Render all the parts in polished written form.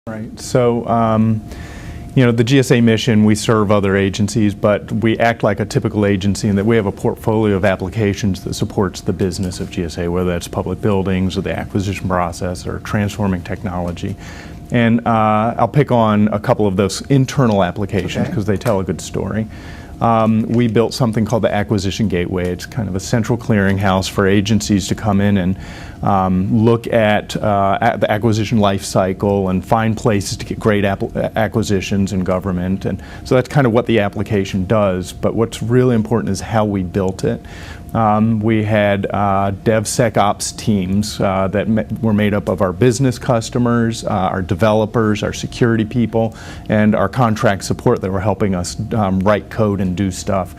Right. So, the GSA mission, we serve other agencies, but we act like a typical agency in that we have a portfolio of applications that supports the business of GSA, whether that's public buildings or the acquisition process or transforming technology. And I'll pick on a couple of those internal applications because they tell a good story. We built something called the Acquisition Gateway. It's kind of a central clearinghouse for agencies to come in and look at the acquisition life cycle and find places to get great acquisitions in government. And so that's kind of what the application does. But what's really important is how we built it. We had DevSecOps teams that were made up of our business customers, our developers, our security people, and our contract support that were helping us write code and do stuff.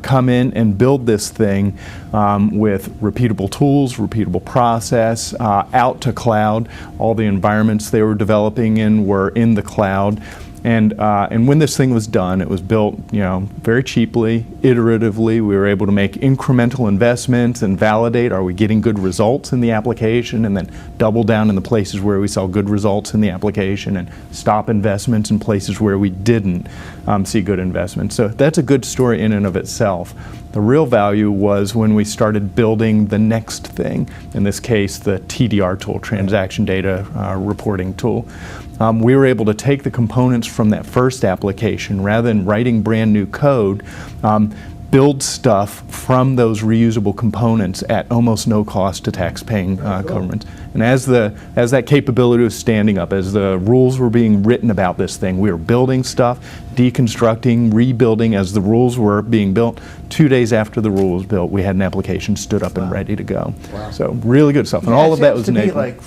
Come in and build this thing with repeatable tools, repeatable process, out to cloud. All the environments they were developing in were in the cloud. And when this thing was done, it was built, very cheaply, iteratively. We were able to make incremental investments and validate, are we getting good results in the application, and then double down in the places where we saw good results in the application and stop investments in places where we didn't see good investments. So that's a good story in and of itself. The real value was when we started building the next thing, in this case, the TDR tool, transaction data reporting tool. We were able to take the components from that first application, rather than writing brand new code, build stuff from those reusable components at almost no cost to tax-paying governments. And as that capability was standing up, as the rules were being written about this thing, we were building stuff, deconstructing, rebuilding as the rules were being built. 2 days after the rule was built, we had an application stood up and ready to go. Wow. So really good stuff. And all of that was enabled.